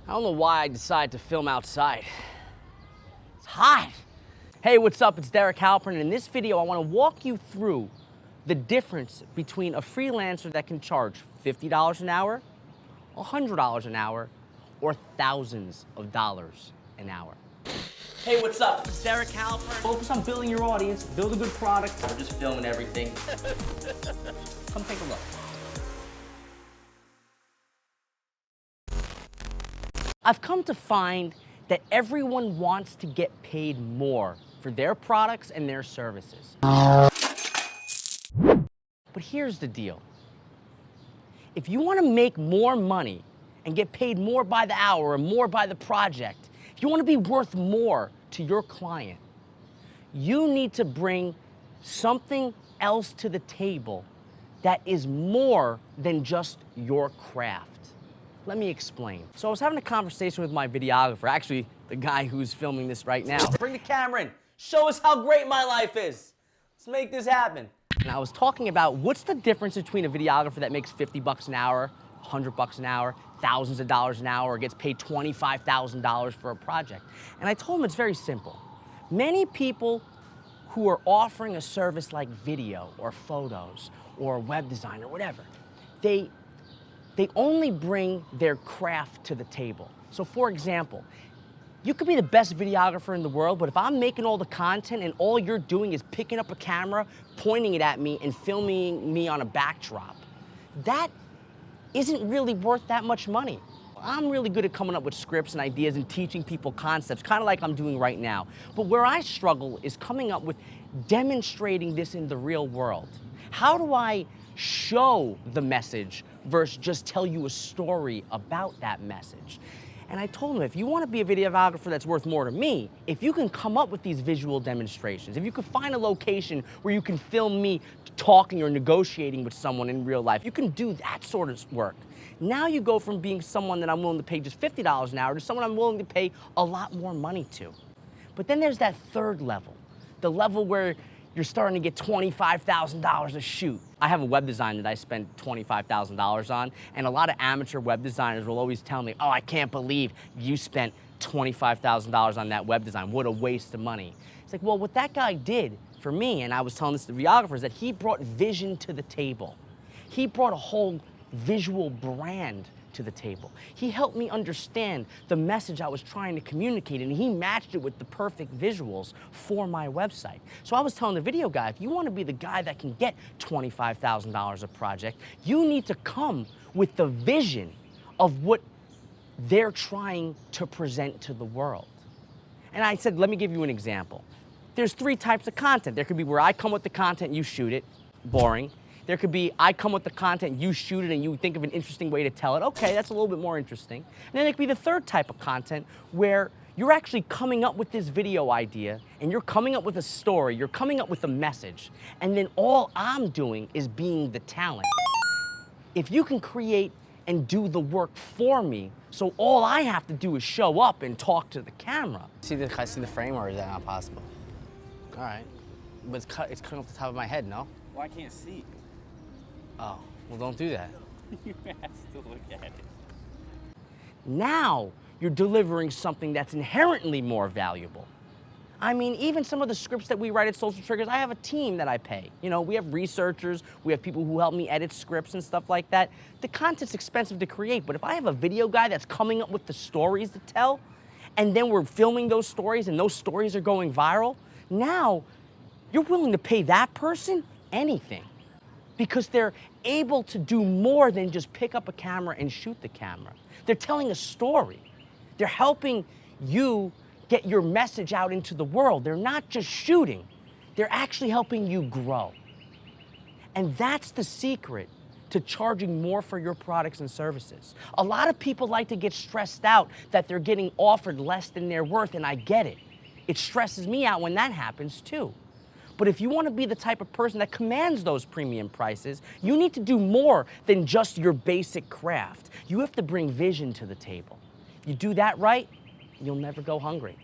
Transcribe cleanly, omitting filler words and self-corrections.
I don't know why I decided to film outside. It's hot. Hey, what's up? It's Halpern, and in this video, I want to walk you through the difference between a freelancer that can charge $50 an hour, $100 an hour, or thousands of dollars an hour. Hey, what's up? It's Halpern. Focus on building your audience, build a good product. We're just filming everything. Come take a look. I've come to find that everyone wants to get paid more for their products and their services. But here's the deal. If you want to make more money and get paid more by the hour or more by the project, if you want to be worth more to your client, you need to bring something else to the table that is more than just your craft. Let me explain. So I was having a conversation with my videographer, actually the guy who's filming this right now. Bring the camera in. Show us how great my life is. Let's make this happen. And I was talking about what's the difference between a videographer that makes 50 bucks an hour, 100 bucks an hour, thousands of dollars an hour, or gets paid $25,000 for a project. And I told him it's very simple. Many people who are offering a service like video or photos or web design or whatever, they only bring their craft to the table. So for example, you could be the best videographer in the world, but if I'm making all the content and all you're doing is picking up a camera, pointing it at me, and filming me on a backdrop, that isn't really worth that much money. I'm really good at coming up with scripts and ideas and teaching people concepts, kind of like I'm doing right now. But where I struggle is coming up with demonstrating this in the real world. How do I show the message versus just tell you a story about that message? And I told him, if you want to be a videographer that's worth more to me, if you can come up with these visual demonstrations, if you can find a location where you can film me talking or negotiating with someone in real life, you can do that sort of work. Now you go from being someone that I'm willing to pay just $50 an hour to someone I'm willing to pay a lot more money to. But then there's that third level, the level where you're starting to get $25,000 a shoot. I have a web design that I spent $25,000 on, and a lot of amateur web designers will always tell me, oh, I can't believe you spent $25,000 on that web design. What a waste of money. It's like, well, what that guy did for me, and I was telling this to videographers, that he brought vision to the table. He brought a whole visual brand to the table. He helped me understand the message I was trying to communicate, and he matched it with the perfect visuals for my website. So I was telling the video guy, if you want to be the guy that can get $25,000 a project, you need to come with the vision of what they're trying to present to the world. And I said, let me give you an example. There's three types of content. There could be where I come with the content, you shoot it, boring. There could be, I come with the content, you shoot it, and you think of an interesting way to tell it. Okay, that's a little bit more interesting. And then there could be the third type of content where you're actually coming up with this video idea, and you're coming up with a story, you're coming up with a message, and then all I'm doing is being the talent. If you can create and do the work for me, so all I have to do is show up and talk to the camera. Can I see the frame, or is that not possible? All right, but it's cutting off the top of my head, no? Well, I can't see. Oh, well, don't do that. You have to look at it. Now you're delivering something that's inherently more valuable. I mean, even some of the scripts that we write at Social Triggers, I have a team that I pay. You know, we have researchers, we have people who help me edit scripts and stuff like that. The content's expensive to create, but if I have a video guy that's coming up with the stories to tell, and then we're filming those stories and those stories are going viral, now you're willing to pay that person anything, because they're able to do more than just pick up a camera and shoot the camera. They're telling a story. They're helping you get your message out into the world. They're not just shooting. They're actually helping you grow. And that's the secret to charging more for your products and services. A lot of people like to get stressed out that they're getting offered less than they're worth, and I get it. It stresses me out when that happens too. But if you want to be the type of person that commands those premium prices, you need to do more than just your basic craft. You have to bring vision to the table. You do that right, you'll never go hungry.